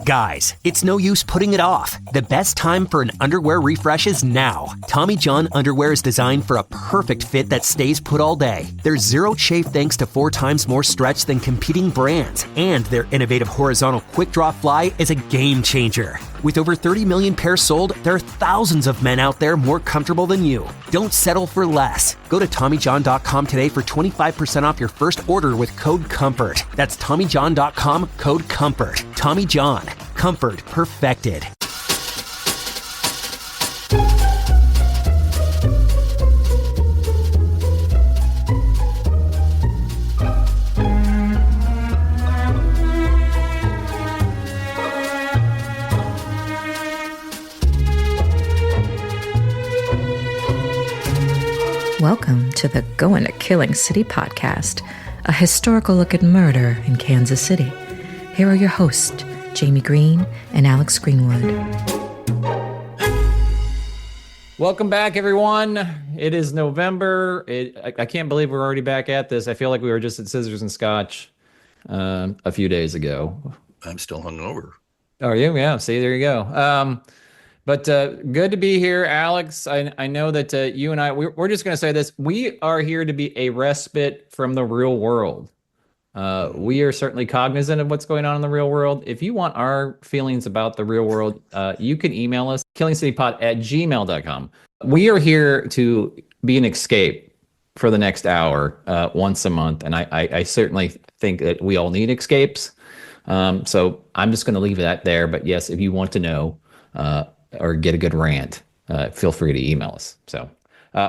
Guys, it's no use putting it off. The best time for an underwear refresh is now. Tommy John underwear is designed for a perfect fit that stays put all day. There's zero chafe thanks to 4 times more stretch than competing brands. And their innovative horizontal quick draw fly is a game changer. With over 30 million pairs sold, there are thousands of men out there more comfortable than you. Don't settle for less. Go to TommyJohn.com today for 25% off your first order with code COMFORT. That's TommyJohn.com, code COMFORT. Tommy John. Comfort perfected. Welcome to the Going to Killing City podcast, a historical look at murder in Kansas City. Here are your hosts, Jamie Green and Alex Greenwood. Welcome back, everyone. It is November. I can't believe we're already back at this. I feel like we were just at Scissors and Scotch a few days ago. I'm still hungover. Oh, are you? Yeah. See, there you go. But good to be here, Alex. I know that you and we're just going to say this. We are here to be a respite from the real world. We are certainly cognizant of what's going on in the real world. If you want our feelings about the real world, you can email us, killingcitypod@gmail.com. We are here to be an escape for the next hour once a month. And I certainly think that we all need escapes. So I'm just going to leave that there. But yes, if you want to know or get a good rant, feel free to email us. So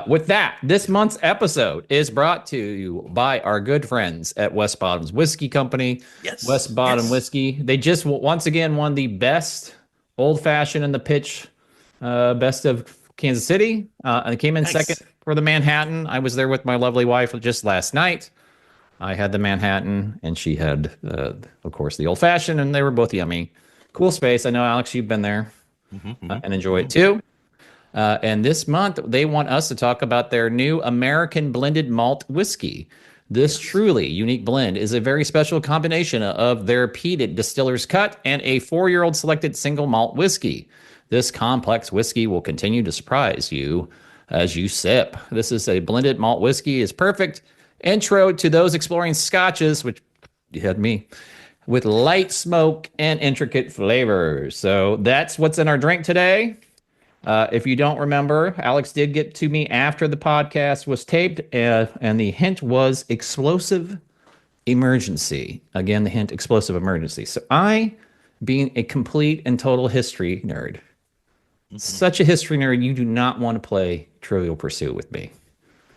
with that, this month's episode is brought to you by our good friends at West Bottom's Whiskey Company. Yes. West Bottom Whiskey. They just once again won the best old fashioned in the pitch, best of Kansas City. And came in second for the Manhattan. I was there with my lovely wife just last night. I had the Manhattan and she had, of course, the old fashioned, and they were both yummy. Cool space. I know, Alex, you've been there. And enjoy it too. And this month, they want us to talk about their new American blended malt whiskey. This truly unique blend is a very special combination of their peated distiller's cut and a 4-year-old selected single malt whiskey. This complex whiskey will continue to surprise you as you sip. This is a blended malt whiskey is perfect intro to those exploring scotches, which you had me, with light smoke and intricate flavors. So that's what's in our drink today. If you don't remember, Alex did get to me after the podcast was taped, and the hint was explosive emergency. Again, the hint, explosive emergency. So I, being a complete and total history nerd, such a history nerd, you do not want to play Trivial Pursuit with me.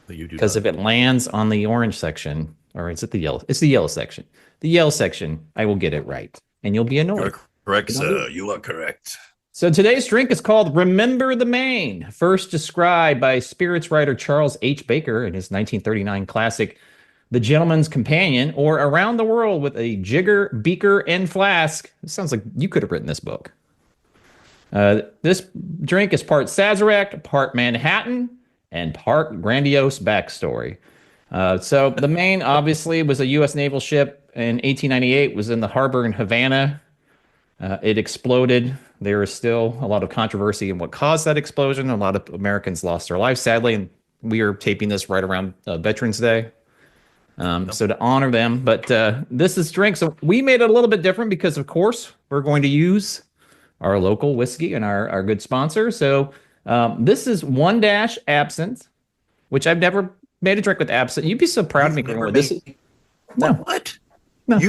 Because if it lands on the orange section, or is it the yellow? It's the yellow section. The yellow section, I will get it right, and you'll be annoyed. You're correct, sir. You are correct. So today's drink is called Remember the Maine, first described by spirits writer Charles H. Baker in his 1939 classic, The Gentleman's Companion, or Around the World with a Jigger, Beaker, and Flask. It sounds like you could have written this book. This drink is part Sazerac, part Manhattan, and part grandiose backstory. So the Maine obviously was a U.S. naval ship in 1898, was in the harbor in Havana. It exploded. There is still a lot of controversy in what caused that explosion. A lot of Americans lost their lives, sadly, and we are taping this right around Veterans Day. So to honor them, but this is drink. So we made it a little bit different because, of course, we're going to use our local whiskey and our good sponsor. So this is 1- absinthe, which I've never made a drink with absinthe. You'd be so proud of me. No. What? No.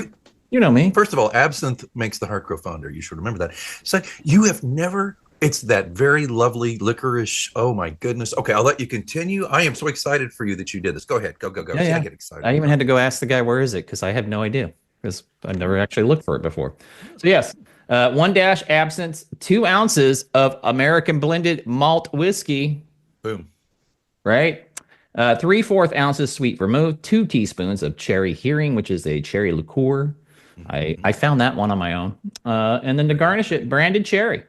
You know me. First of all, absinthe makes the heart grow fonder. You should remember that. So you have never. It's that very lovely licorice. Oh my goodness. Okay, I'll let you continue. I am so excited for you that you did this. Go ahead. Go. Yeah. I get excited. I even had to go ask the guy, where is it? Because I have no idea. Because I've never actually looked for it before. So yes, 1- absinthe, 2 ounces of American blended malt whiskey. Boom. Right? 3/4 ounces sweet vermouth, 2 teaspoons of cherry hearing, which is a cherry liqueur. I found that one on my own. And then to garnish it, branded cherry.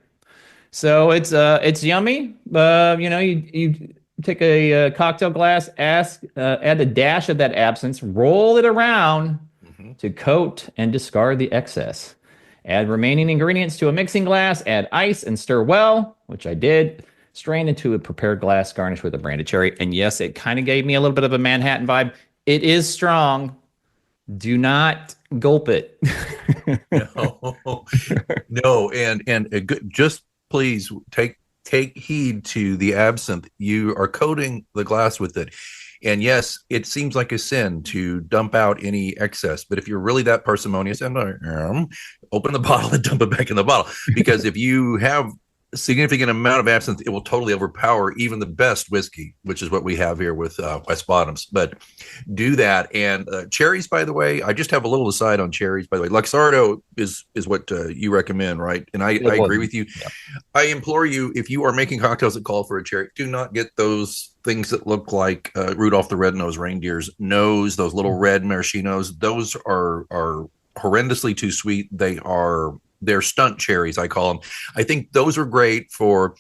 So it's yummy. You take a cocktail glass, add a dash of that absinthe, roll it around to coat and discard the excess. Add remaining ingredients to a mixing glass, add ice, and stir well, which I did. Strain into a prepared glass, garnish with a branded cherry. And yes, it kind of gave me a little bit of a Manhattan vibe. It is strong. Do not gulp it. No, no, and just please take heed to the absinthe. You are coating the glass with it. And yes, it seems like a sin to dump out any excess, but if you're really that parsimonious, and open the bottle and dump it back in the bottle, because if you have a significant amount of absinthe, it will totally overpower even the best whiskey, which is what we have here with West Bottoms. But do that. And cherries, by the way, I just have a little aside on cherries. By the way, Luxardo is what you recommend, right? And I agree with you. Yeah. I implore you, if you are making cocktails that call for a cherry, do not get those things that look like Rudolph the Red-Nosed Reindeer's nose, those little red maraschinos. Those are horrendously too sweet. They're stunt cherries, I call them. I think those are great for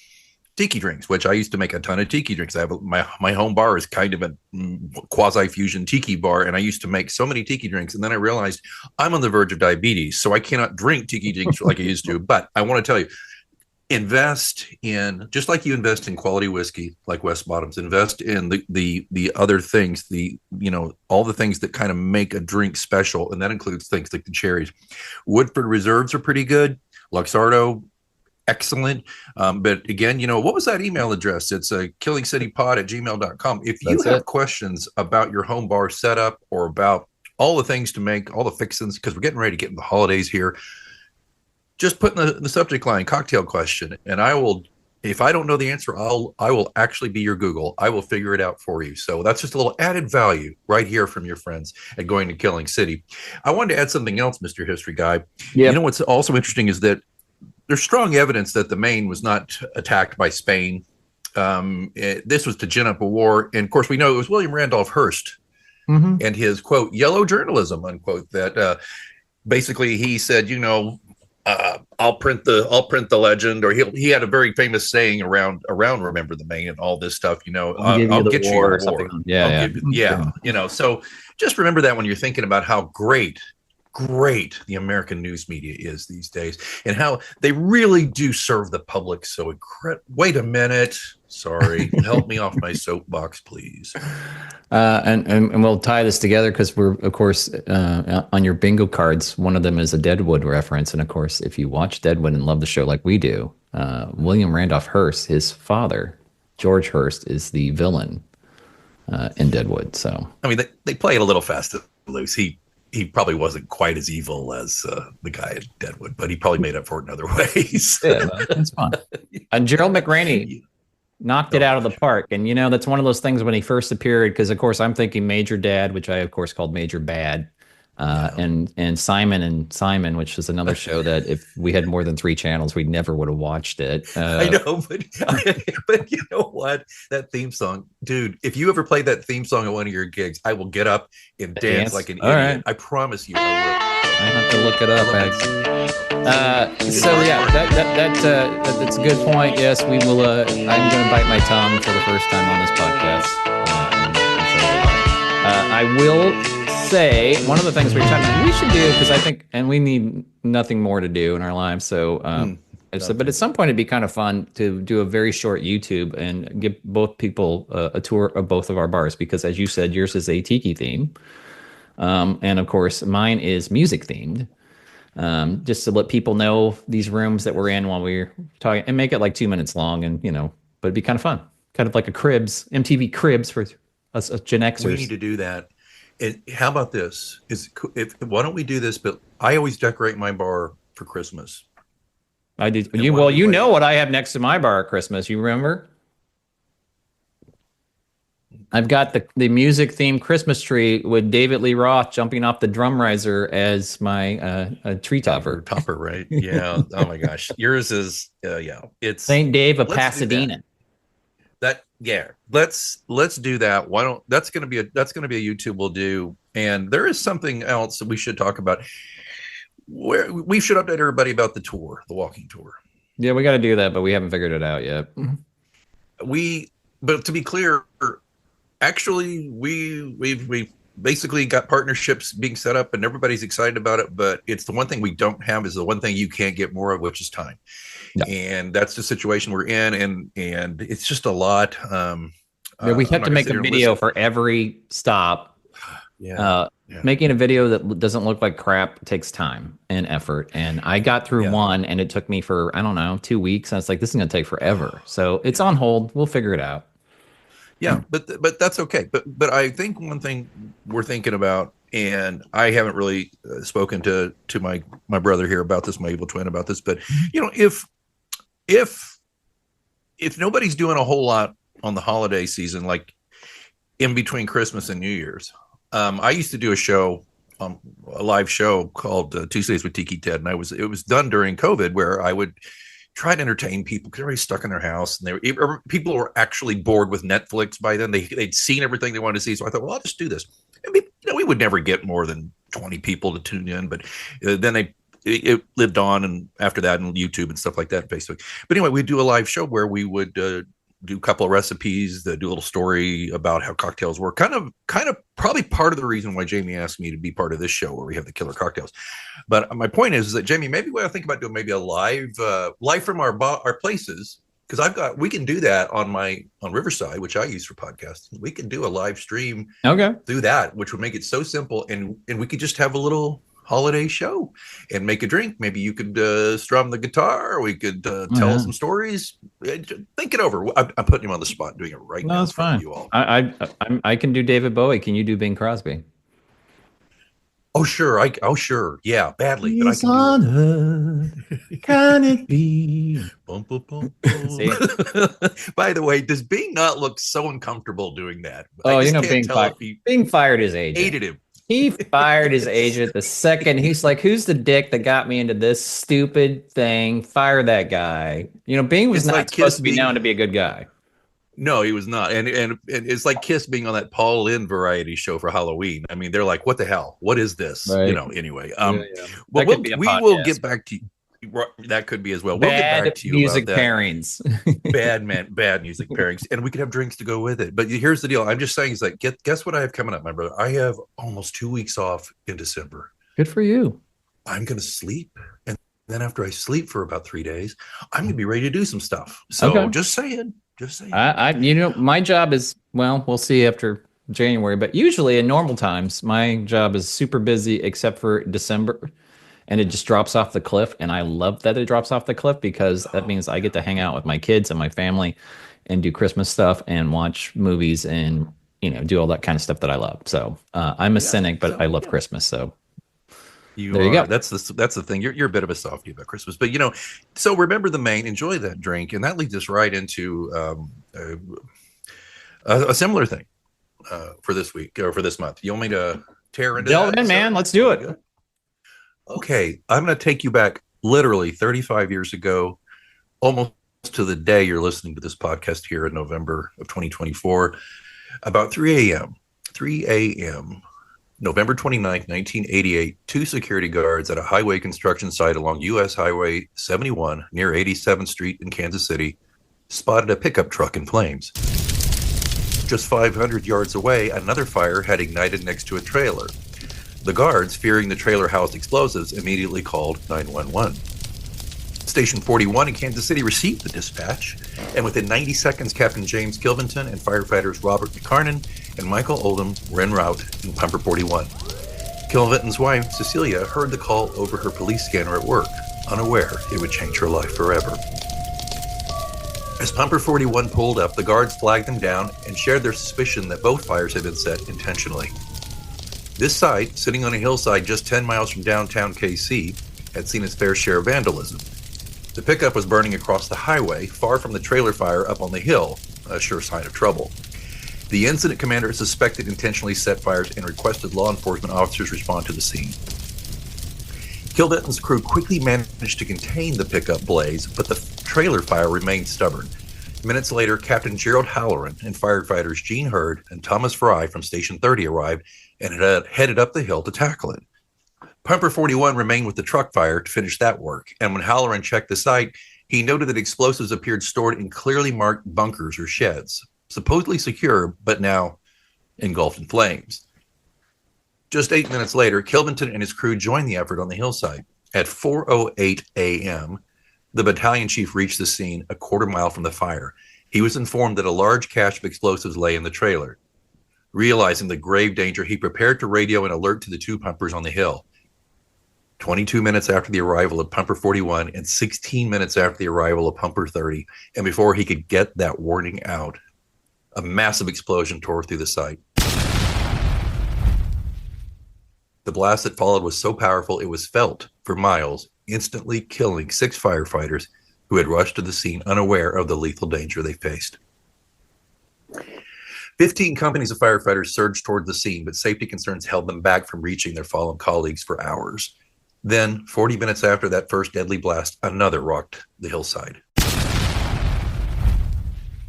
tiki drinks, which I used to make a ton of tiki drinks. I have my home bar is kind of a quasi fusion tiki bar, and I used to make so many tiki drinks. And then I realized I'm on the verge of diabetes, so I cannot drink tiki drinks like I used to. But I want to tell you, invest in, just like you invest in quality whiskey like West Bottoms, invest in the other things, all the things that kind of make a drink special, and that includes things like the cherries. Woodford Reserves are pretty good. Luxardo, excellent. But again, what was that email address? It's killingcitypod@gmail.com. If you have questions about your home bar setup or about all the things to make, all the fixings, because we're getting ready to get in the holidays here, just put in the subject line cocktail question, and I will, if I don't know the answer, I will actually be your Google. I will figure it out for you. So that's just a little added value right here from your friends at Going to Killing City. I wanted to add something else, Mr. History Guy. Yep. What's also interesting is that there's strong evidence that the Maine was not attacked by Spain. This was to gin up a war. And of course, we know it was William Randolph Hearst and his, quote, yellow journalism, unquote, that basically he said, I'll print the legend, or he had a very famous saying around Remember the Maine and all this stuff. I'll get you or something. Yeah. So just remember that when you're thinking about how great the American news media is these days, and how they really do serve the public so wait a minute. Sorry, help me off my soapbox, please. And we'll tie this together because we're, of course, on your bingo cards, one of them is a Deadwood reference. And of course, if you watch Deadwood and love the show like we do, William Randolph Hearst, his father, George Hearst, is the villain in Deadwood. So, I mean, they play it a little fast and loose. He probably wasn't quite as evil as the guy at Deadwood, but he probably made up for it in other ways. Yeah, that's fun. And Gerald McRaney knocked it out of the park. And, that's one of those things when he first appeared, because, of course, I'm thinking Major Dad, which I, of course, called Major Bad, and Simon and Simon, which is another show that if we had more than 3 channels, we never would have watched it. I know, but you know what? That theme song, dude, if you ever play that theme song at one of your gigs, I will get up and dance like an idiot. Right. I promise you I will. I have to look it up, so yeah, that's a good point. Yes, we will. I'm going to bite my tongue for the first time on this podcast. I will say one of the things we should do, because I think, and we need nothing more to do in our lives. So, but at some point it'd be kind of fun to do a very short YouTube and give both people a tour of both of our bars, because as you said, yours is a tiki theme. And of course, mine is music themed. Just to let people know these rooms that we're in while we're talking, and make it like 2 minutes long, and but it'd be kind of fun, kind of like a Cribs, MTV Cribs for us Gen Xers. We need to do that. And how about this? Why don't we do this? But I always decorate my bar for Christmas. I did. You know what I have next to my bar at Christmas. You remember? I've got the music themed Christmas tree with David Lee Roth jumping off the drum riser as my tree topper. Topper, right? Yeah. Oh my gosh, yours is it's St. Dave of Pasadena. Let's do that. Why don't that's gonna be a YouTube we'll do. And there is something else that we should talk about. Where we should update everybody about the walking tour. Yeah, we got to do that, but we haven't figured it out yet. But to be clear, actually, we basically got partnerships being set up and everybody's excited about it, but it's the one thing we don't have is the one thing you can't get more of, which is time. Yeah. And that's the situation we're in, and it's just a lot. We have to make a video for every stop. Making a video that doesn't look like crap takes time and effort, and I got through one, and it took me for, I don't know, 2 weeks. I was like, this is gonna take forever, so it's on hold. We'll figure it out. Yeah, but that's okay. But I think one thing we're thinking about, and I haven't really spoken to my brother here about this, my evil twin about this, but if nobody's doing a whole lot on the holiday season, like in between Christmas and New Year's, I used to do a live show called Tuesdays with Tiki Ted, and it was done during COVID, where I would try to entertain people because everybody's stuck in their house, and people were actually bored with Netflix by then. They'd seen everything they wanted to see, so I thought, well, I'll just do this. And we would never get more than 20 people to tune in, but then it lived on, and after that, and YouTube and stuff like that, Facebook. But anyway, we'd do a live show where we would do a couple of recipes, do a little story about how cocktails work. Kind of probably part of the reason why Jamie asked me to be part of this show where we have the killer cocktails. But my point is that, Jamie, maybe we ought to think about doing maybe a live from our places, because we can do that on Riverside, which I use for podcasting. We can do a live stream through that, which would make it so simple, and we could just have a little holiday show and make a drink. Maybe you could strum the guitar. We could tell some stories. Think it over. I'm putting him on the spot doing it right now. That's fine. You all. I can do David Bowie. Can you do Bing Crosby? Oh sure. Sure. Yeah, badly. But I can on can it be? Bum, bum, bum, bum. By the way, does Bing not look so uncomfortable doing that? Oh, Bing fired his agent. Hated him. He fired his agent the second. He's like, who's the dick that got me into this stupid thing? Fire that guy. Bing was not supposed to be known to be a good guy. No, he was not. And it's like Kiss being on that Paul Lynde variety show for Halloween. I mean, they're like, what the hell? What is this? Right. Anyway. Well, we will get back to you. That could be as well. We'll get back to you music about that. pairings. Bad music pairings, and we could have drinks to go with it. But here's the deal. I'm just saying, is like, guess what I have coming up, my brother? I have almost 2 weeks off in December. Good for you. I'm going to sleep, and then after I sleep for about 3 days, I'm going to be ready to do some stuff. So just saying. My job is, well, we'll see after January, but usually in normal times, my job is super busy except for December. And it just drops off the cliff. And I love that it drops off the cliff, because that means I get to hang out with my kids and my family and do Christmas stuff and watch movies and, do all that kind of stuff that I love. So I'm a cynic, but I love Christmas. So there you go. That's the thing. You're a bit of a softie about Christmas, but so remember the Maine, enjoy that drink. And that leads us right into a similar thing for this week or for this month. You want me to tear into that? In, man. Let's do it. Okay, I'm going to take you back literally 35 years ago, almost to the day you're listening to this podcast here in November of 2024, about 3 a.m., November 29th, 1988, two security guards at a highway construction site along U.S. Highway 71 near 87th Street in Kansas City spotted a pickup truck in flames. Just 500 yards away, another fire had ignited next to a trailer. The guards, fearing the trailer housed explosives, immediately called 911. Station 41 in Kansas City received the dispatch, and within 90 seconds, Captain James Kilventon and firefighters Robert McCarnan and Michael Oldham were en route in Pumper 41. Kilventon's wife, Cecilia, heard the call over her police scanner at work, unaware it would change her life forever. As Pumper 41 pulled up, the guards flagged them down and shared their suspicion that both fires had been set intentionally. This site, sitting on a hillside just 10 miles from downtown KC, had seen its fair share of vandalism. The pickup was burning across the highway, far from the trailer fire up on the hill, a sure sign of trouble. The incident commander suspected intentionally set fires and requested law enforcement officers respond to the scene. Kilventon's crew quickly managed to contain the pickup blaze, but the trailer fire remained stubborn. Minutes later, Captain Gerald Halloran and firefighters Gene Hurd and Thomas Fry from Station 30 arrived and headed up the hill to tackle it. Pumper 41 remained with the truck fire to finish that work, and when Halloran checked the site, he noted that explosives appeared stored in clearly marked bunkers or sheds, supposedly secure, but now engulfed in flames. Just 8 minutes later, Kilvington and his crew joined the effort on the hillside. At 4:08 a.m., the battalion chief reached the scene a quarter mile from the fire. He was informed that a large cache of explosives lay in the trailer. Realizing the grave danger, he prepared to radio an alert to the two pumpers on the hill. 22 minutes after the arrival of Pumper 41 and 16 minutes after the arrival of Pumper 30, and before he could get that warning out, a massive explosion tore through the site. The blast that followed was so powerful it was felt for miles, instantly killing 6 firefighters who had rushed to the scene unaware of the lethal danger they faced. 15 companies of firefighters surged toward the scene, but safety concerns held them back from reaching their fallen colleagues for hours. Then, 40 minutes after that first deadly blast, another rocked the hillside.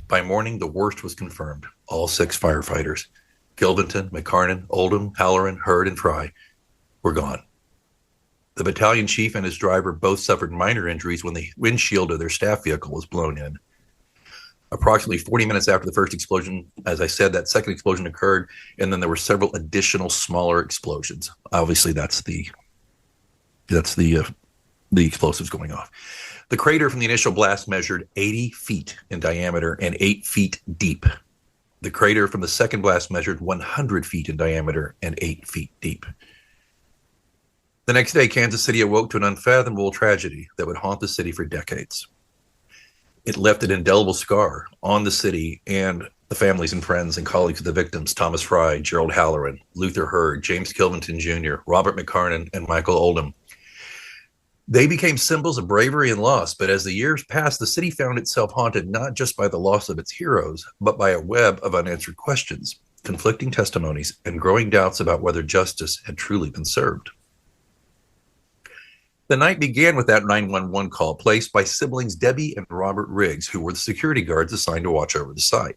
By morning, the worst was confirmed. All 6 firefighters, Kilvington, McCarnan, Oldham, Halloran, Hurd, and Fry, were gone. The battalion chief and his driver both suffered minor injuries when the windshield of their staff vehicle was blown in. Approximately 40 minutes after the first explosion, as I said, that second explosion occurred, and then there were several additional smaller explosions. Obviously, that's the explosives going off. The crater from the initial blast measured 80 feet in diameter and 8 feet deep. The crater from the second blast measured 100 feet in diameter and 8 feet deep. The next day, Kansas City awoke to an unfathomable tragedy that would haunt the city for decades. It left an indelible scar on the city and the families and friends and colleagues of the victims: Thomas Fry, Gerald Halloran, Luther Hurd, James Kilvington Jr., Robert McCarnan, and Michael Oldham. They became symbols of bravery and loss, but as the years passed, the city found itself haunted not just by the loss of its heroes, but by a web of unanswered questions, conflicting testimonies, and growing doubts about whether justice had truly been served. The night began with that 911 call placed by siblings Debbie and Robert Riggs, who were the security guards assigned to watch over the site.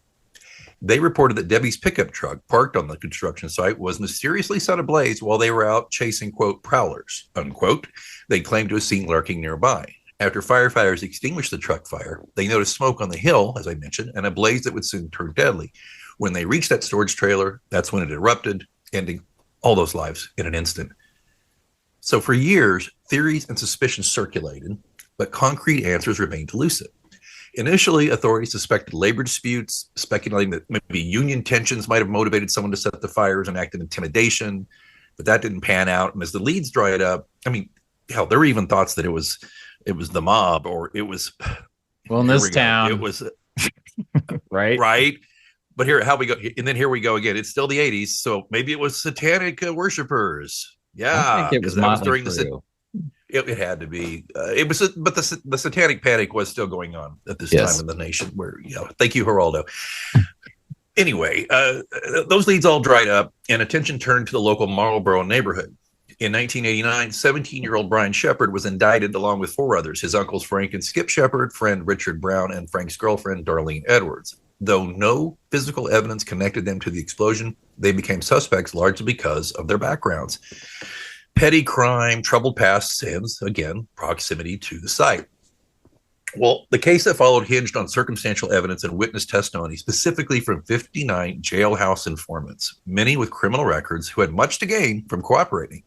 They reported that Debbie's pickup truck parked on the construction site was mysteriously set ablaze while they were out chasing, quote, prowlers, unquote. They claimed to have seen lurking nearby. After firefighters extinguished the truck fire, they noticed smoke on the hill, as I mentioned, and a blaze that would soon turn deadly. When they reached that storage trailer, that's when it erupted, ending all those lives in an instant. So for years, theories and suspicions circulated, but concrete answers remained elusive. Initially, authorities suspected labor disputes, speculating that maybe union tensions might have motivated someone to set the fires and act of intimidation, but that didn't pan out. And as the leads dried up, I mean, hell, there were even thoughts that it was the mob, or it was, well, in this town, it was right. But here we go again. It's still the 80s, so maybe it was satanic worshipers. Yeah, I think it was during the. It had to be. But the satanic panic was still going on at this time in the nation. Where, thank you, Geraldo. Anyway, those leads all dried up, and attention turned to the local Marlboro neighborhood. In 1989, 17-year-old Brian Shepard was indicted along with 4 others: his uncles Frank and Skip Shepard, friend Richard Brown, and Frank's girlfriend Darlene Edwards. Though no physical evidence connected them to the explosion, they became suspects largely because of their backgrounds. Petty crime, troubled pasts, and, again, proximity to the site. Well, the case that followed hinged on circumstantial evidence and witness testimony, specifically from 59 jailhouse informants, many with criminal records who had much to gain from cooperating.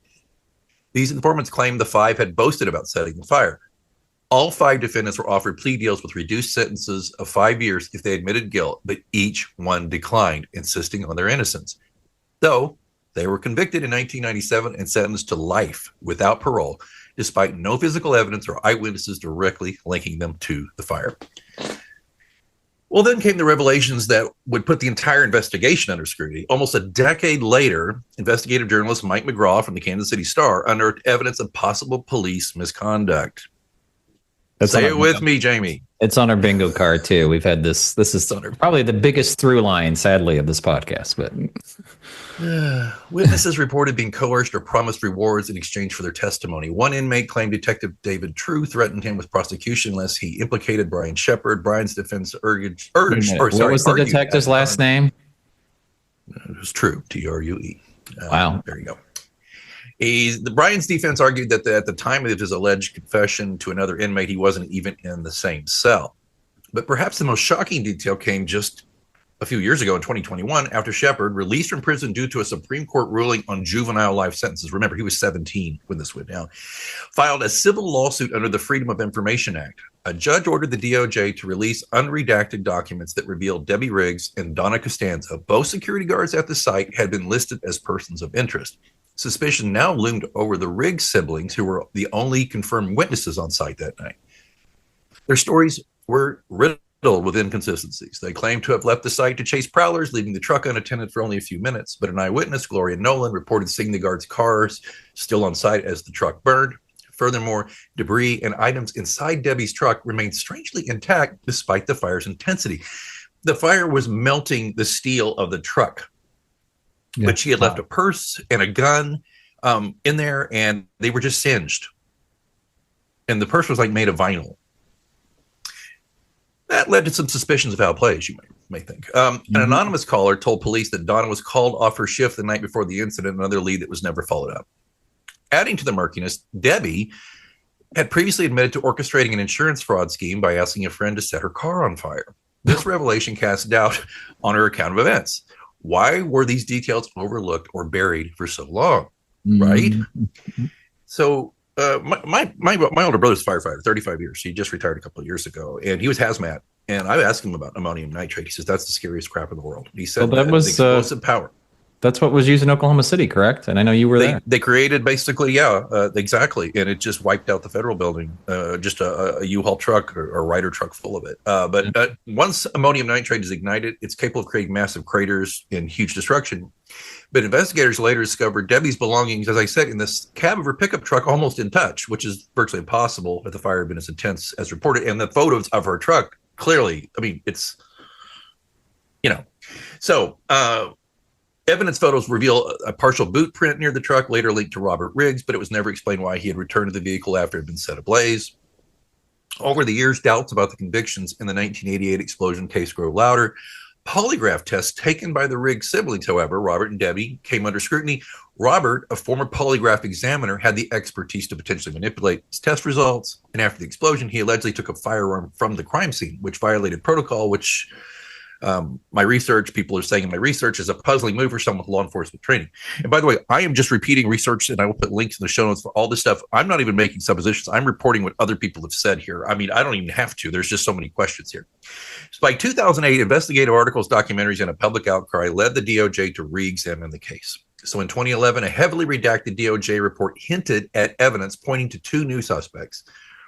These informants claimed the 5 had boasted about setting the fire. All 5 defendants were offered plea deals with reduced sentences of 5 years if they admitted guilt, but each one declined, insisting on their innocence. Though they were convicted in 1997 and sentenced to life without parole, despite no physical evidence or eyewitnesses directly linking them to the fire. Well, then came the revelations that would put the entire investigation under scrutiny. Almost a decade later, investigative journalist Mike McGraw from the Kansas City Star unearthed evidence of possible police misconduct. Say it with me, Jamie. It's on our bingo card too. We've had this. This is probably the biggest through line, sadly, of this podcast. But witnesses reported being coerced or promised rewards in exchange for their testimony. One inmate claimed Detective David True threatened him with prosecution unless he implicated Brian Shepard. Brian's defense urged. What was the detective's last name? It was True, True. Wow. There you go. Brian's defense argued that at the time of his alleged confession to another inmate, he wasn't even in the same cell. But perhaps the most shocking detail came just a few years ago in 2021 after Shepard, released from prison due to a Supreme Court ruling on juvenile life sentences. Remember, he was 17 when this went down. Filed a civil lawsuit under the Freedom of Information Act. A judge ordered the DOJ to release unredacted documents that revealed Debbie Riggs and Donna Costanza, both security guards at the site, had been listed as persons of interest. Suspicion now loomed over the Riggs siblings, who were the only confirmed witnesses on site that night. Their stories were riddled with inconsistencies. They claimed to have left the site to chase prowlers, leaving the truck unattended for only a few minutes. But an eyewitness, Gloria Nolan, reported seeing the guards' cars still on site as the truck burned. Furthermore, debris and items inside Debbie's truck remained strangely intact despite the fire's intensity. The fire was melting the steel of the truck, but she had left a purse and a gun in there, and they were just singed. And the purse was like made of vinyl. That led to some suspicions of foul play, as you may think. An anonymous caller told police that Donna was called off her shift the night before the incident, another lead that was never followed up. Adding to the murkiness, Debbie had previously admitted to orchestrating an insurance fraud scheme by asking a friend to set her car on fire. This revelation cast doubt on her account of events. Why were these details overlooked or buried for so long? Right? So my older brother's a firefighter, 35 years. He just retired a couple of years ago, and he was hazmat. And I asked him about ammonium nitrate. He says that's the scariest crap in the world. He said that was explosive power. That's what was used in Oklahoma City, correct? And I know you were there. They created basically, exactly. And it just wiped out the federal building, just a U-Haul truck or a Ryder truck full of it. But once ammonium nitrate is ignited, it's capable of creating massive craters and huge destruction. But investigators later discovered Debbie's belongings, as I said, in this cab of her pickup truck, almost in touch, which is virtually impossible if the fire had been as intense as reported. And the photos of her truck, clearly, I mean, it's, So evidence photos reveal a partial boot print near the truck, later linked to Robert Riggs, but it was never explained why he had returned to the vehicle after it had been set ablaze. Over the years, doubts about the convictions in the 1988 explosion case grew louder. Polygraph tests taken by the Riggs siblings, however, Robert and Debbie, came under scrutiny. Robert, a former polygraph examiner, had the expertise to potentially manipulate his test results. And after the explosion, he allegedly took a firearm from the crime scene, which violated protocol, which people are saying in my research is a puzzling move for someone with law enforcement training. And by the way, I am just repeating research, and I will put links in the show notes for all this stuff. I'm not even making suppositions. I'm reporting what other people have said here. I mean, I don't even have to. There's just so many questions here. So by 2008, investigative articles, documentaries, and a public outcry led the DOJ to re-examine the case. So in 2011, a heavily redacted DOJ report hinted at evidence pointing to two new suspects,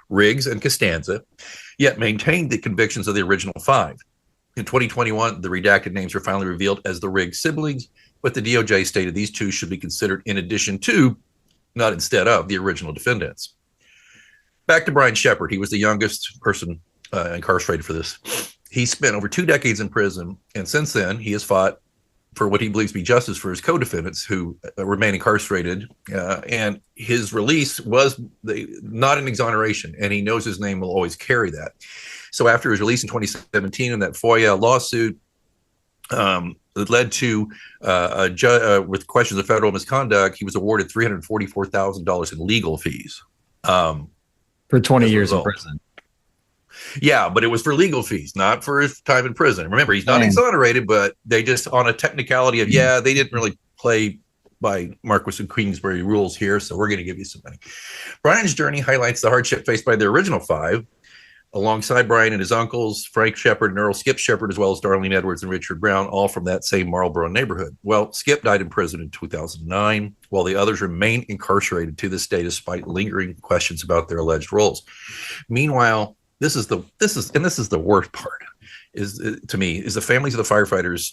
Riggs and Costanza, yet maintained the convictions of the original five. In 2021, the redacted names were finally revealed as the Riggs siblings, but the DOJ stated these two should be considered in addition to, not instead of, the original defendants. Back to Brian Shepard. He was the youngest person incarcerated for this. He spent over 2 decades in prison, and since then, he has fought for what he believes to be justice for his co-defendants who remain incarcerated. And his release was not an exoneration, and he knows his name will always carry that. So after his release in 2017 in that FOIA lawsuit, it led to with questions of federal misconduct, he was awarded $344,000 in legal fees. For 20 years in prison. Yeah, but it was for legal fees, not for his time in prison. Remember, he's not exonerated, but they just, on a technicality of, they didn't really play by Marquis and Queensberry rules here, so we're going to give you some money. Brian's journey highlights the hardship faced by the original five, alongside Brian and his uncles, Frank Shepard and Earl Skip Shepard, as well as Darlene Edwards and Richard Brown, all from that same Marlboro neighborhood. Well, Skip died in prison in 2009, while the others remain incarcerated to this day, despite lingering questions about their alleged roles. Meanwhile, this is the worst part, to me, is the families of the firefighters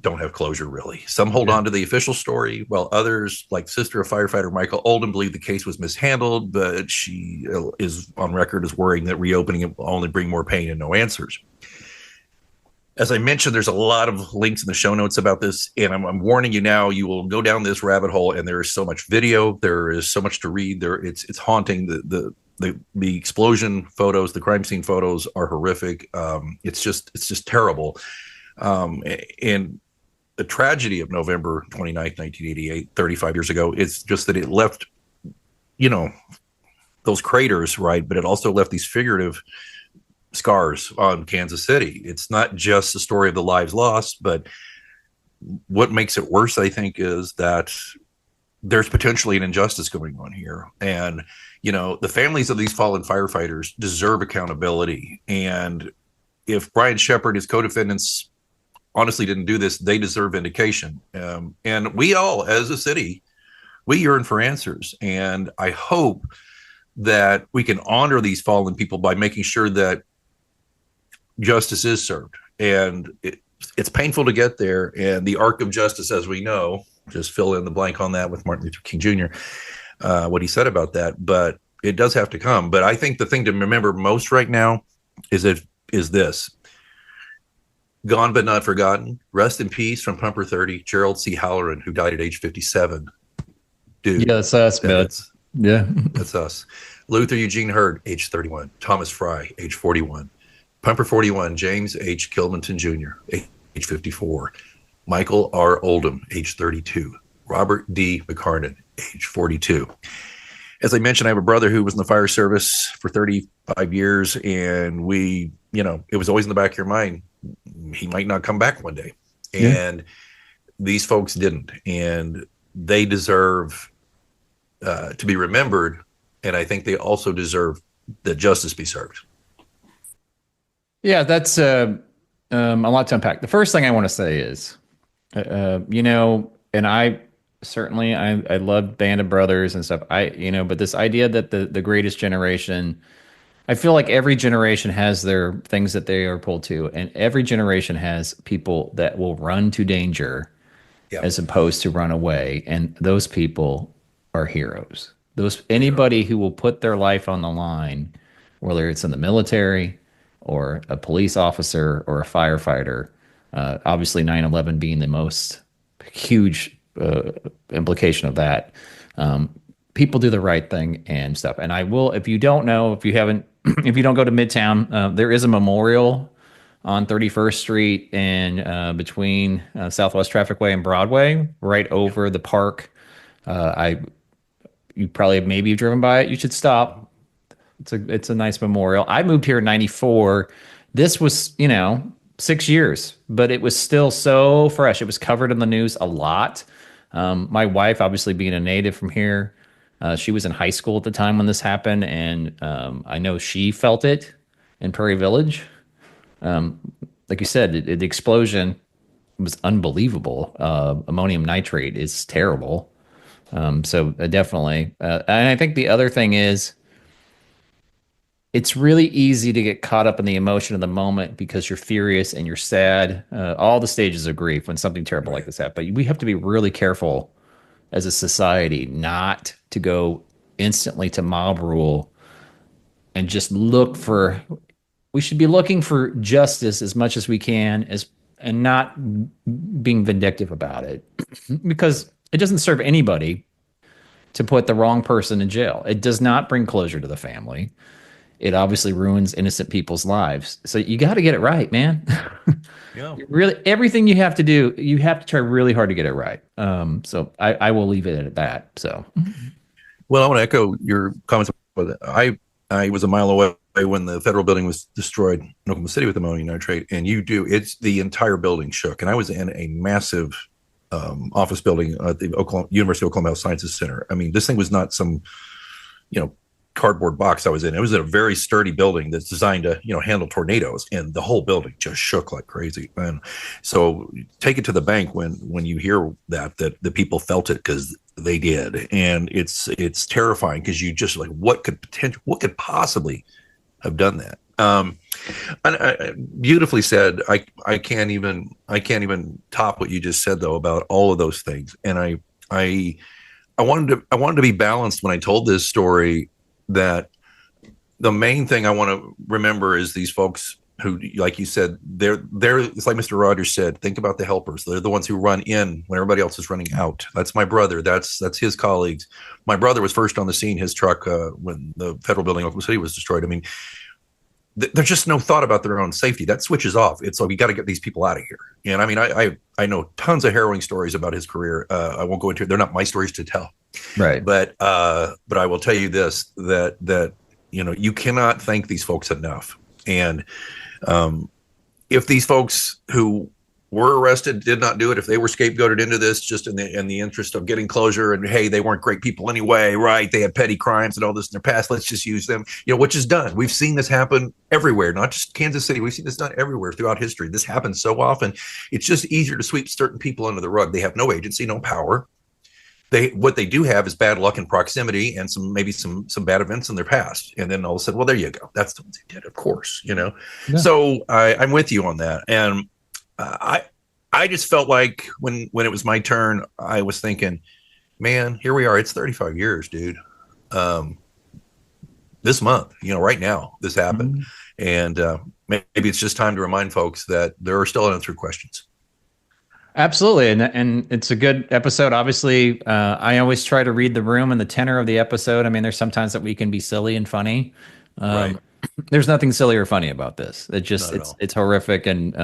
don't have closure, really. Some hold on to the official story, while others, like sister of firefighter Michael Oldham, believe the case was mishandled, but she is on record as worrying that reopening it will only bring more pain and no answers. As I mentioned, there's a lot of links in the show notes about this, and I'm warning you now, you will go down this rabbit hole, and there is so much video, there is so much to read, it's haunting. The explosion photos, the crime scene photos are horrific. It's just terrible. And the tragedy of November 29th, 1988, 35 years ago, is just that it left, those craters, right? But it also left these figurative scars on Kansas City. It's not just the story of the lives lost, but what makes it worse, I think, is that there's potentially an injustice going on here. And, the families of these fallen firefighters deserve accountability. And if Brian Shepard, his co-defendants, honestly didn't do this, they deserve vindication. And we all, as a city, we yearn for answers. And I hope that we can honor these fallen people by making sure that justice is served. And it's painful to get there. And the arc of justice, as we know, just fill in the blank on that with Martin Luther King Jr., what he said about that. But it does have to come. But I think the thing to remember most right now is this. Gone but not forgotten. Rest in peace from Pumper 30, Gerald C. Halloran, who died at age 57. Dude. Yeah, that's us, man. Yeah. That's us. Luther Eugene Hurd, age 31. Thomas Fry, age 41. Pumper 41, James H. Kilmanton Jr., age 54. Michael R. Oldham, age 32. Robert D. McCarnan, age 42. As I mentioned, I have a brother who was in the fire service for 35 years, and it was always in the back of your mind, he might not come back one day. Yeah. And these folks didn't, and they deserve to be remembered, and I think they also deserve that justice be served. Yeah, that's a lot to unpack. The first thing I want to say is, and I certainly I love Band of Brothers and stuff. But this idea that the greatest generation, I feel like every generation has their things that they are pulled to, and every generation has people that will run to danger as opposed to run away, and those people are heroes. Anybody who will put their life on the line, whether it's in the military or a police officer or a firefighter, obviously 9/11 being the most huge implication of that. People do the right thing and stuff. And I will, if you don't know, if you don't go to Midtown, there is a memorial on 31st Street and between Southwest Trafficway and Broadway, right over the park. You probably maybe you've driven by it. You should stop. It's a nice memorial. I moved here in 94. This was, 6 years, but it was still so fresh. It was covered in the news a lot. My wife, obviously being a native from here, she was in high school at the time when this happened, and I know she felt it in Prairie Village. Like you said, the explosion was unbelievable. Ammonium nitrate is terrible. So definitely. And I think the other thing is, it's really easy to get caught up in the emotion of the moment because you're furious and you're sad, all the stages of grief when something terrible like this happens. But we have to be really careful as a society not to go instantly to mob rule and just we should be looking for justice as much as we can and not being vindictive about it because it doesn't serve anybody to put the wrong person in jail. It does not bring closure to the family. It obviously ruins innocent people's lives. So you got to get it right, man. Yeah. Really, everything you have to do, you have to try really hard to get it right. So I will leave it at that. So, well, I want to echo your comments about that. I was a mile away when the federal building was destroyed in Oklahoma City with ammonium nitrate, and it's the entire building shook. And I was in a massive office building at the University of Oklahoma Health Sciences Center. I mean, this thing was not some, cardboard box I was in. It was in a very sturdy building that's designed to, handle tornadoes, and the whole building just shook like crazy. And so take it to the bank when you hear that the people felt it, because they did. And it's terrifying because you just like, what could possibly have done that? And beautifully said. I can't even top what you just said though about all of those things. And I wanted to be balanced when I told this story, that the main thing I want to remember is these folks who, like you said, they're it's like Mr. Rogers said, think about the helpers. They're the ones who run in when everybody else is running out. That's my brother. That's his colleagues. My brother was first on the scene, his truck, when the federal building in Oklahoma City was destroyed. I mean, there's just no thought about their own safety. That switches off. It's like, we got to get these people out of here. And I mean, I know tons of harrowing stories about his career. I won't go into it. They're not my stories to tell. Right. But I will tell you this, that you cannot thank these folks enough. And if these folks who were arrested did not do it, if they were scapegoated into this just in the interest of getting closure, and hey, they weren't great people anyway, right? They had petty crimes and all this in their past. Let's just use them, which is done. We've seen this happen everywhere, not just Kansas City. We've seen this done everywhere throughout history. This happens so often. It's just easier to sweep certain people under the rug. They have no agency, no power. What they do have is bad luck in proximity and maybe some bad events in their past. And then all of a sudden, well, there you go. That's the ones they did, of course, Yeah. So I'm with you on that. And I just felt like when it was my turn, I was thinking, man, here we are. It's 35 years, dude. This month, right now, this happened. And maybe it's just time to remind folks that there are still unanswered questions. Absolutely. And it's a good episode. Obviously, I always try to read the room and the tenor of the episode. I mean, there's sometimes that we can be silly and funny. Right. There's nothing silly or funny about this. It's horrific. And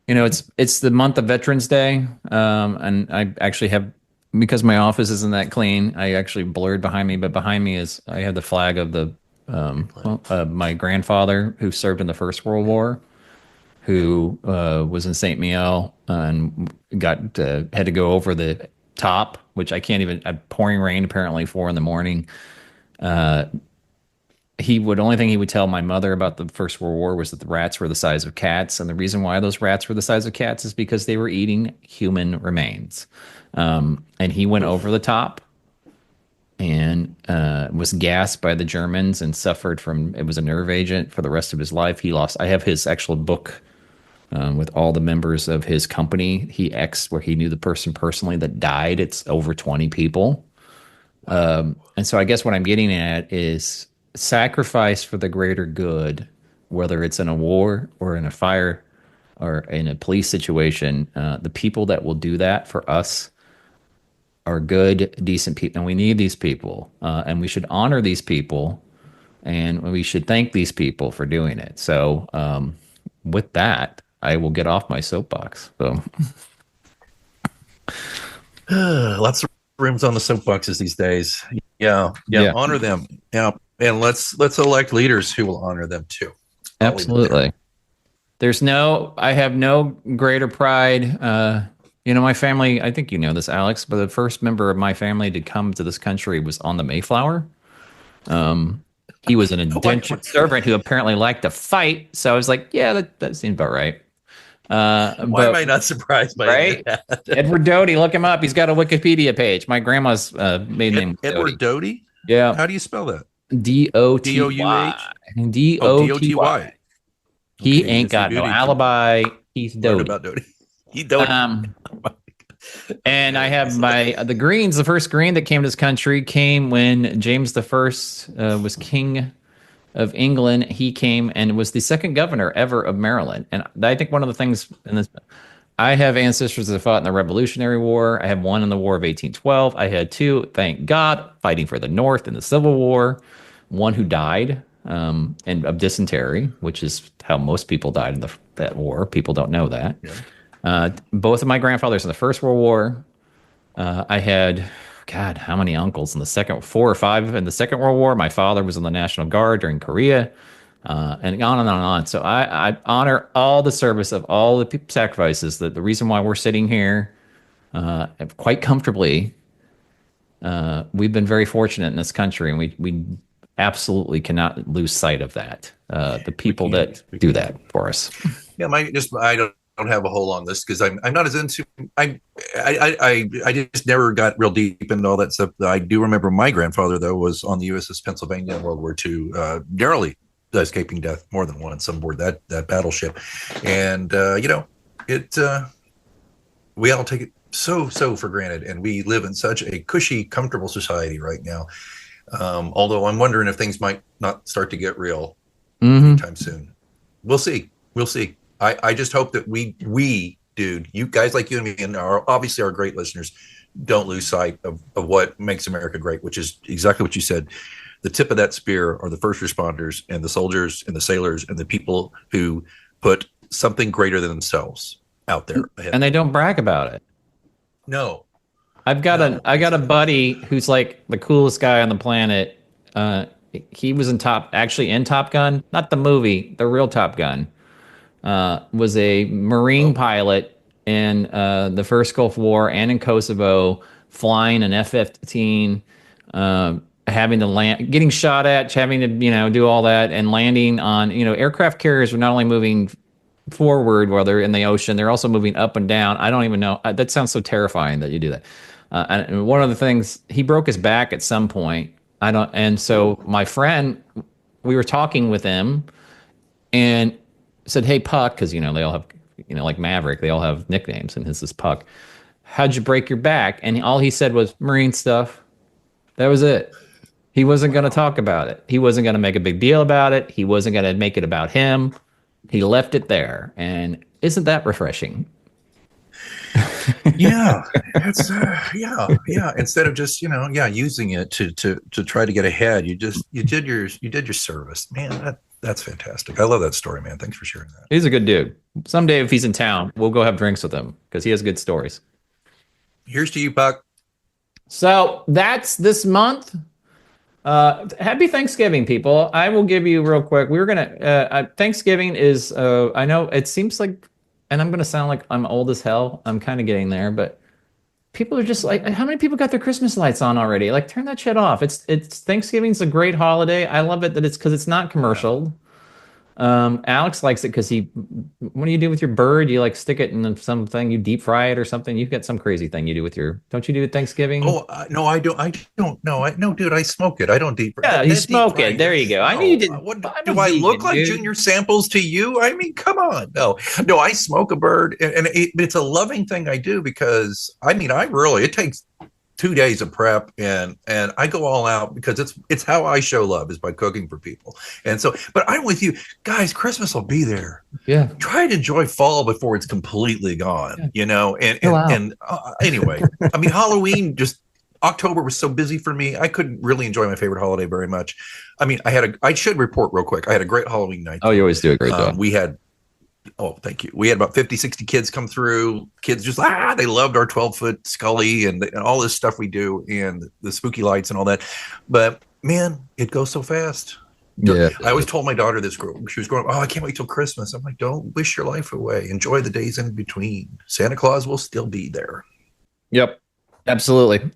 it's the month of Veterans Day. And I actually have, because my office isn't that clean, I actually blurred behind me, but behind me I have the flag of my grandfather who served in the First World War, who was in St. Miel and had to go over the top, which I can't even, pouring rain apparently 4 a.m. Only thing he would tell my mother about the First World War was that the rats were the size of cats. And the reason why those rats were the size of cats is because they were eating human remains. And he went over the top and was gassed by the Germans and suffered from, it was a nerve agent for the rest of his life. I have his actual book with all the members of his company. Where he knew the person personally that died. It's over 20 people. And so I guess what I'm getting at is sacrifice for the greater good, whether it's in a war or in a fire or in a police situation. The people that will do that for us are good, decent people. And we need these people. And we should honor these people. And we should thank these people for doing it. So with that, I will get off my soapbox. So lots of rooms on the soapboxes these days. Yeah. Honor them. Yeah, and let's elect leaders who will honor them too. Absolutely. I have no greater pride. My family, I think you know this, Alex, but the first member of my family to come to this country was on the Mayflower. He was an indentured servant who apparently liked to fight. So I was like, yeah, that seems about right. Why am I not surprised by that? Edward Doty, look him up. He's got a Wikipedia page. My grandma's maiden name. Edward Doty? Yeah. How do you spell that? Doty. Doty. He ain't got no alibi. He's Doty. About Doty. He's Doty. And I have the Greens. The first Green that came to this country came when James I was king of England. He came and was the second governor ever of Maryland. And I think one of the things in this, I have ancestors that fought in the Revolutionary War. I have one in the War of 1812. I had two, thank God, fighting for the North in the Civil War. One who died and of dysentery, which is how most people died in that war. People don't know that. Yeah. Both of my grandfathers in the First World War. I had, God, how many uncles in the 4 or 5 in the Second World War? My father was in the National Guard during Korea, and on and on and on. So I honor all the service of all the sacrifices. That the reason why we're sitting here quite comfortably, we've been very fortunate in this country, and we absolutely cannot lose sight of that. The people that do that for us. Yeah, I don't have a whole long list because I'm not as into. I just never got real deep into all that stuff. I do remember my grandfather though was on the USS Pennsylvania in World War II, narrowly escaping death more than once on board that battleship, and we all take it so for granted, and we live in such a cushy, comfortable society right now. Although I'm wondering if things might not start to get real anytime soon. We'll see. I just hope that we, dude, you guys like you and me, and obviously our great listeners, don't lose sight of what makes America great, which is exactly what you said. The tip of that spear are the first responders and the soldiers and the sailors and the people who put something greater than themselves out there. And they don't brag about it. No. I got a buddy who's like the coolest guy on the planet. he was in Top Gun, not the movie, the real Top Gun. Was a Marine pilot in the first Gulf War and in Kosovo, flying an F-15, having to land, getting shot at, having to do all that, and landing on aircraft carriers were not only moving forward while they're in the ocean, they're also moving up and down. I don't even know. That sounds so terrifying that you do that. And one of the things, he broke his back at some point. And so my friend, we were talking with him and said, "Hey, Puck," because they all have, like Maverick, they all have nicknames, and his is Puck. "How'd you break your back?" And all he said was Marine stuff. That was it. He wasn't going to talk about it. He wasn't going to make a big deal about it. He wasn't going to make it about him. He left it there. And isn't that refreshing? Yeah, it's yeah. Instead of just using it to try to get ahead, you did your service, man. That's fantastic. I love that story, man. Thanks for sharing that. He's a good dude. Someday, if he's in town, we'll go have drinks with him because he has good stories. Here's to you, Puck. So that's this month. Happy Thanksgiving, people. I will give you real quick. We're gonna Thanksgiving is I know it seems like, and I'm gonna sound like I'm old as hell. I'm kind of getting there, but people are just like, how many people got their Christmas lights on already? Like, turn that shit off. It's Thanksgiving's a great holiday. I love it that it's because it's not commercial. Alex likes it because what do you do with your bird? You like stick it in something, you deep fry it or something. You've got some crazy thing you do with don't you do it Thanksgiving? Oh, no, I don't. I don't know. No, dude, I smoke it. I don't deep fry. Yeah, you smoke it. There you go. I knew you did. Do I look like Junior Samples to you? I mean, come on. No, I smoke a bird, and it's a loving thing I do because it takes 2 days of prep and I go all out because it's how I show love is by cooking for people. And so, but I'm with you guys, Christmas will be there. Yeah. Try to enjoy fall before it's completely gone, and anyway, Halloween, just October was so busy for me. I couldn't really enjoy my favorite holiday very much. I should report real quick. I had a great Halloween night. Oh, you always do a great job. Oh, thank you. We had about 50, 60 kids come through. Kids just, they loved our 12-foot Scully and all this stuff we do and the spooky lights and all that. But, man, it goes so fast. Yeah. I always told my daughter this, she was going, I can't wait till Christmas. I'm like, don't wish your life away. Enjoy the days in between. Santa Claus will still be there. Yep, absolutely.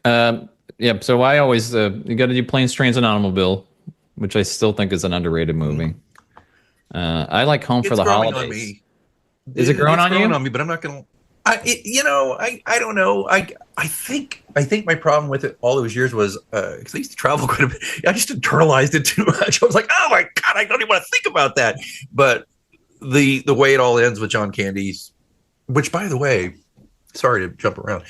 Yep. So I always, you got to do Planes, Trains, and Automobile, which I still think is an underrated movie. I like Home for the Holidays. On me. Is it growing on you? On me, but I'm not gonna. I don't know. I think my problem with it all those years was because I used to travel quite a bit. I just internalized it too much. I was like, oh my god, I don't even want to think about that. But the way it all ends with John Candy's, which by the way, sorry to jump around.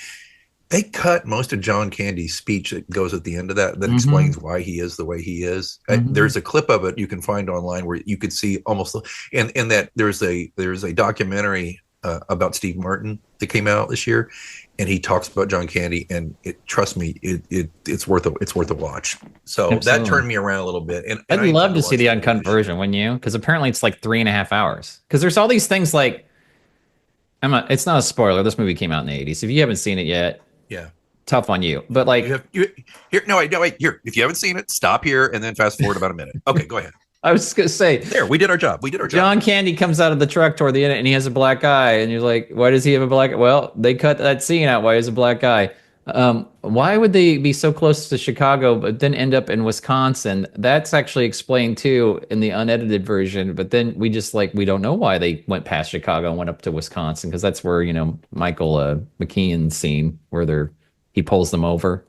They cut most of John Candy's speech that goes at the end of that explains why he is the way he is. There's a clip of it you can find online where you could see almost, and that there's a documentary about Steve Martin that came out this year, and he talks about John Candy, and trust me, it's worth a watch. So absolutely. That turned me around a little bit. And I'd love to see the uncut version, wouldn't you? Because apparently it's like 3.5 hours. Because there's all these things like, it's not a spoiler. This movie came out in the 80s. If you haven't seen it yet. Yeah, tough on you. But like, wait. Here, if you haven't seen it, stop here and then fast forward about a minute. Okay, go ahead. I was just gonna say, there, we did our job. John Candy comes out of the truck toward the end, and he has a black eye, and you're like, why does he have a black eye? Well, they cut that scene out. Why is a black eye? Why would they be so close to Chicago but then end up in Wisconsin? That's actually explained too in the unedited version. But then we don't know why they went past Chicago and went up to Wisconsin, because that's where Michael McKean's scene where he pulls them over.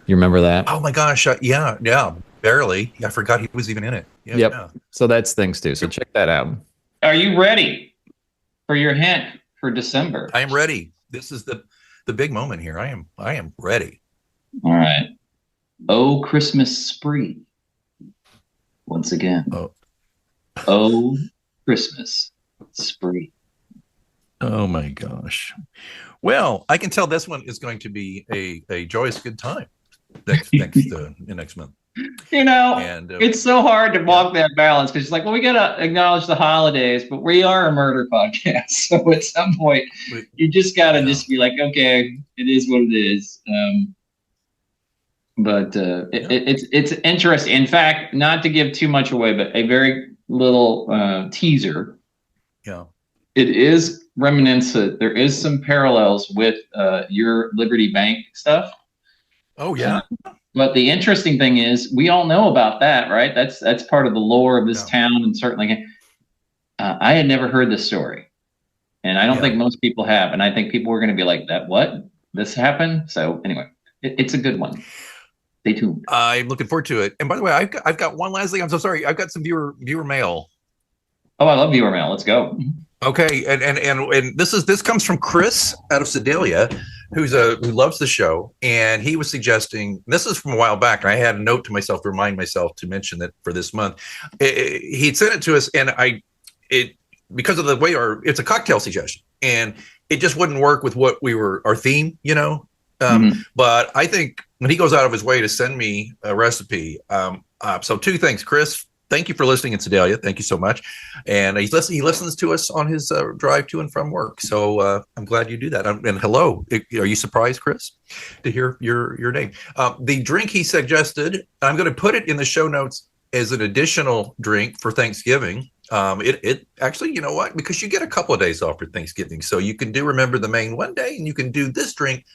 You remember that? Oh my gosh, yeah, barely. I forgot he was even in it. Yep. Yeah. So that's things too. So check that out. Are you ready for your hint for December? I am ready. This is the big moment here. I am ready. All right. Oh, Christmas spree. Once again. Oh, Christmas spree. Oh my gosh. Well, I can tell this one is going to be a joyous good time next month. It's so hard to walk that balance because it's like, well, we got to acknowledge the holidays, but we are a murder podcast. So at some point, you just got to just be like, okay, it is what it is. But it's interesting. In fact, not to give too much away, but a very little teaser. Yeah. It is reminiscent. There is some parallels with your Liberty Bank stuff. Oh yeah. But the interesting thing is, we all know about that, right? That's part of the lore of this town, and certainly, I had never heard this story, and I don't think most people have. And I think people were going to be like, "That what? This happened?" So anyway, it's a good one. Stay tuned. I'm looking forward to it. And by the way, I've got one last thing. I'm so sorry. I've got some viewer mail. Oh, I love viewer mail. Let's go. Okay, and this comes from Chris out of Sedalia, who loves the show, and he was suggesting, this is from a while back, and I had a note to myself to remind myself to mention that for this month. He'd sent it to us, and because of the way it's a cocktail suggestion, and it just wouldn't work with what our theme, But I think when he goes out of his way to send me a recipe, so two things, Chris. Thank you for listening in Sedalia. Thank you so much. And he listens to us on his drive to and from work. So I'm glad you do that. And hello. Are you surprised, Chris, to hear your name? The drink he suggested, I'm going to put it in the show notes as an additional drink for Thanksgiving. It actually, you know what? Because you get a couple of days off for Thanksgiving. So you can Remember the Maine one day, and you can do this drink,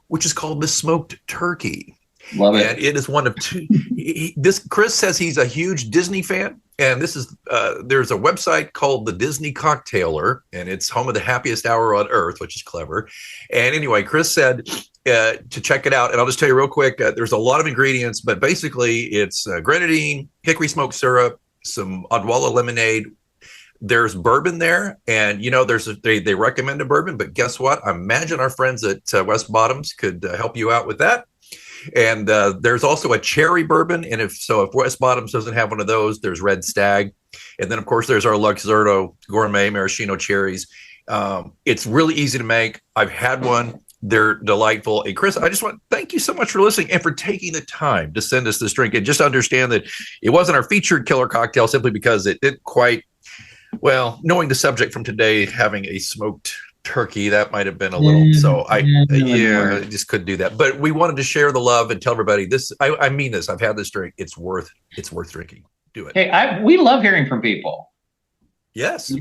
which is called the smoked turkey. Love it. And it is one of two. Chris says he's a huge Disney fan, and this is there's a website called the Disney Cocktailer, and it's home of the happiest hour on earth, which is clever. And anyway, Chris said to check it out, and I'll just tell you real quick. There's a lot of ingredients, but basically it's grenadine, hickory smoked syrup, some Odwalla lemonade. There's bourbon there, and they recommend a bourbon, but guess what? I imagine our friends at West Bottoms could help you out with that. And there's also a cherry bourbon, and if West Bottoms doesn't have one of those, there's Red Stag, and then of course there's our Luxardo Gourmet Maraschino cherries. It's really easy to make. I've had one; they're delightful. And Chris, I just want to thank you so much for listening and for taking the time to send us this drink. And just understand that it wasn't our featured killer cocktail simply because it didn't quite. Well, knowing the subject from today, having a smoked turkey, that might have been a little, so I just couldn't do that. But we wanted to share the love and tell everybody this. I mean this. I've had this drink. It's worth drinking. Do it. Hey, we love hearing from people. Yes.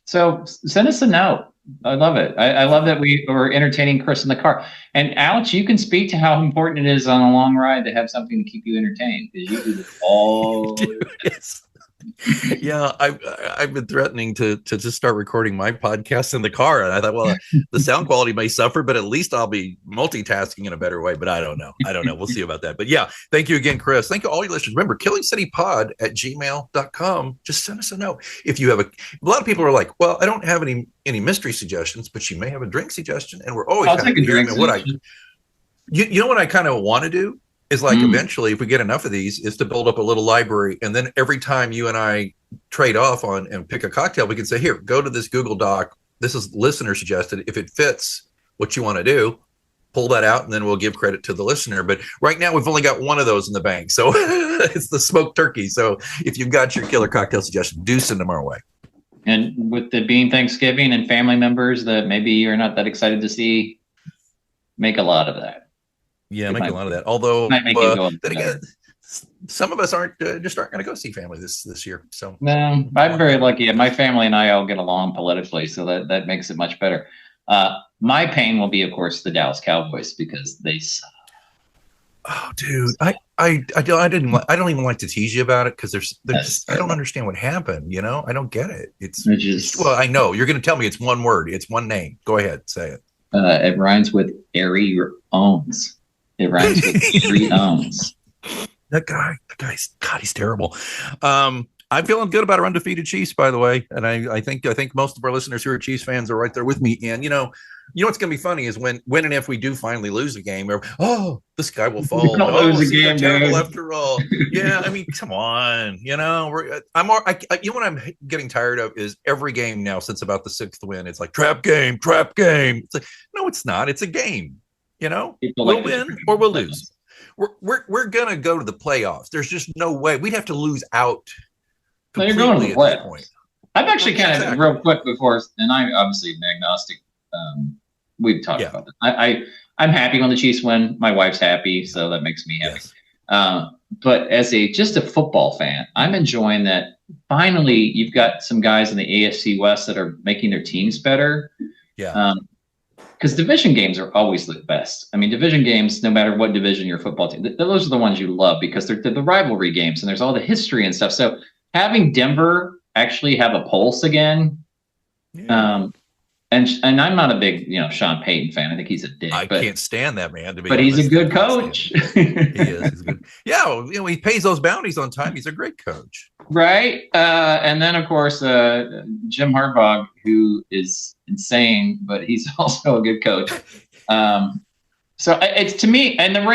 So send us a note. I love it. I love that we were entertaining Chris in the car. And Alex, you can speak to how important it is on a long ride to have something to keep you entertained, because you do this all. Yes. Yeah, I've been threatening to just start recording my podcast in the car, and I thought, well, the sound quality may suffer, but at least I'll be multitasking in a better way. But I don't know. We'll see about that. But yeah, thank you again, Chris. Thank you all your listeners. Remember, killingcitypod@gmail.com. Just send us a note if you have a lot of people are like, well, I don't have any mystery suggestions, but you may have a drink suggestion, and we're always take a drink suggestion. You know what I kind of want to do is like eventually, if we get enough of these, is to build up a little library. And then every time you and I trade off on and pick a cocktail, we can say, here, go to this Google Doc. This is listener suggested. If it fits what you want to do, pull that out, and then we'll give credit to the listener. But right now, we've only got one of those in the bank. So it's the smoked turkey. So if you've got your killer cocktail suggestion, do send them our way. And with it being Thanksgiving and family members that maybe you're not that excited to see, make a lot of that. Yeah, make a lot of that. Although, then again, some of us aren't going to go see family this year. So no, I'm very lucky. My family and I all get along politically, so that makes it much better. My pain will be, of course, the Dallas Cowboys, because they suck. Oh, dude, I don't even like to tease you about it, because I don't understand what happened. I don't get it. It's just, well, I know you're going to tell me it's one word, it's one name. Go ahead, say it. It rhymes with Airy Owns. It rhymes with 3 ounce. That guy's God, he's terrible. I'm feeling good about our undefeated Chiefs, by the way, and I think most of our listeners who are Chiefs fans are right there with me. And what's going to be funny is when and if we do finally lose a game, this guy will fall. We don't lose a game, terrible after all. Yeah, I mean, come on. What I'm getting tired of is every game now since about the 6th win, it's like trap game. It's like, no, it's not. It's a game. We'll win or we'll lose. We're gonna go to the playoffs. There's just no way. We'd have to lose out completely you're going to the at this point. I've actually kind of real quick before, and I'm obviously an agnostic. We've talked about this. I'm happy when the Chiefs win. My wife's happy, so that makes me happy. Yes. But as just a football fan, I'm enjoying that. Finally, you've got some guys in the AFC West that are making their teams better. Yeah. Because division games are always the best. I mean, division games, no matter what division your football team, those are the ones you love because they're the rivalry games and there's all the history and stuff. So having Denver actually have a pulse again, and I'm not a big Sean Payton fan. I think he's a dick. I can't stand that man. But he's a good coach. He is. He's good. Yeah, he pays those bounties on time. He's a great coach. Right. And then, of course, Jim Harbaugh, who is insane, but he's also a good coach. So it's to me, and the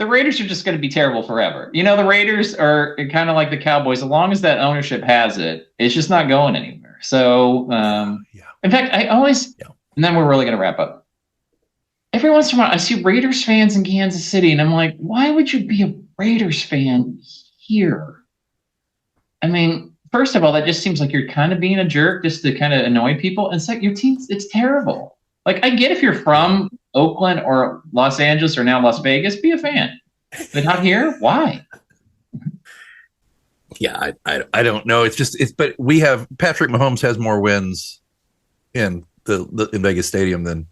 Raiders are just going to be terrible forever. The Raiders are kind of like the Cowboys. As long as that ownership has it, it's just not going anywhere. So, in fact, I always, and then we're really going to wrap up. Every once in a while, I see Raiders fans in Kansas City, and I'm like, why would you be a Raiders fan here? I mean, first of all, that just seems like you're kind of being a jerk just to kind of annoy people. And second, your team, it's terrible. Like, I get if you're from Oakland or Los Angeles or now Las Vegas, be a fan. But not here? Why? Yeah, I don't know. But we have Patrick Mahomes has more wins in in Vegas Stadium than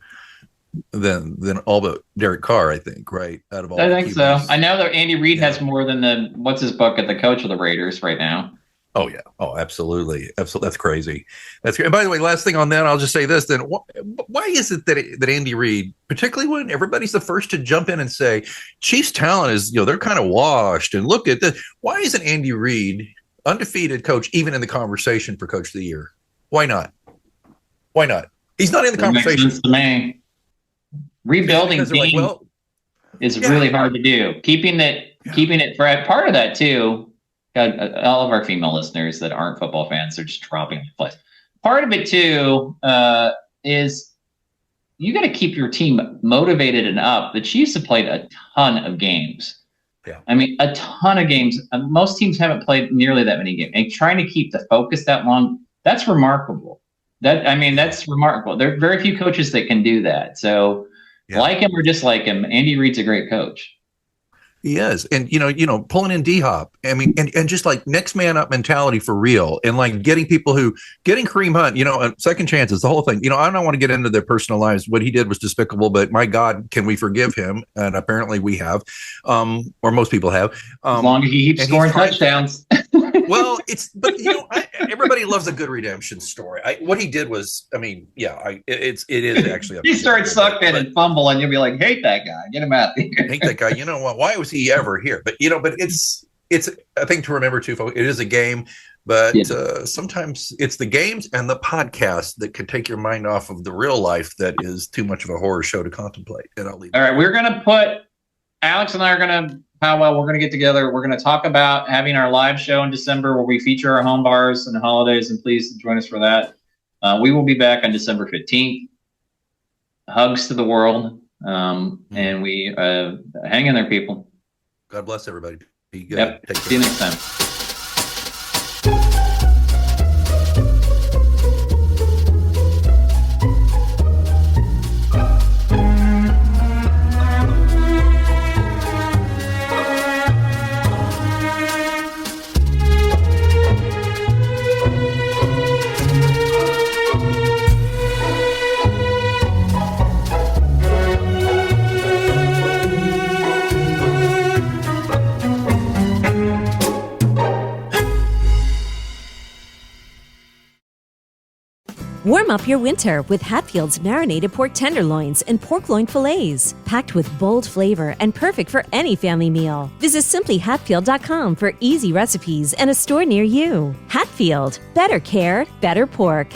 all but Derek Carr, I think, right? Out of all, I think so. I know that Andy Reid has more than what's his bucket, the coach of the Raiders right now. Oh yeah. Oh, absolutely. Absolutely. That's crazy. That's great. And by the way, last thing on that, I'll just say this then. Why is it that Andy Reid, particularly when everybody's the first to jump in and say Chiefs talent is, they're kind of washed and look at this. Why isn't Andy Reid, undefeated coach, even in the conversation for coach of the year? Why not? Why not? He's not in the conversation. Makes sense to me. Rebuilding team is really hard to do. Keeping it for part of that too. God, all of our female listeners that aren't football fans are just dropping the place. Part of it too is you got to keep your team motivated and up. The Chiefs have played a ton of games. Yeah, I mean a ton of games. Most teams haven't played nearly that many games. And trying to keep the focus that long—that's remarkable. That's remarkable. There are very few coaches that can do that. So, like him or dislike him, Andy Reid's a great coach. He is. And, pulling in D-Hop, I mean, and just like next man up mentality for real. And like getting Kareem Hunt, second chances, the whole thing. I don't want to get into their personal lives. What he did was despicable, but my God, can we forgive him? And apparently we have, or most people have. As long as he keeps scoring touchdowns. Well, everybody loves a good redemption story. What he did was, it is actually. He starts sucking and fumbling, you'll be like, hate that guy, get him out of here. Hate that guy. You know what? Why was he ever here? But it's a thing to remember too, folks. It is a game, but sometimes it's the games and the podcast that can take your mind off of the real life that is too much of a horror show to contemplate. And I'll leave. All right, we're gonna put Alex and I are gonna. We're going to get together. We're going to talk about having our live show in December where we feature our home bars and the holidays, and please join us for that. We will be back on December 15th. Hugs to the world. And we hang in there, people. God bless everybody. Be good. Yep. See you next time. Warm up your winter with Hatfield's marinated pork tenderloins and pork loin fillets, packed with bold flavor and perfect for any family meal. Visit simplyhatfield.com for easy recipes and a store near you. Hatfield, better care, better pork.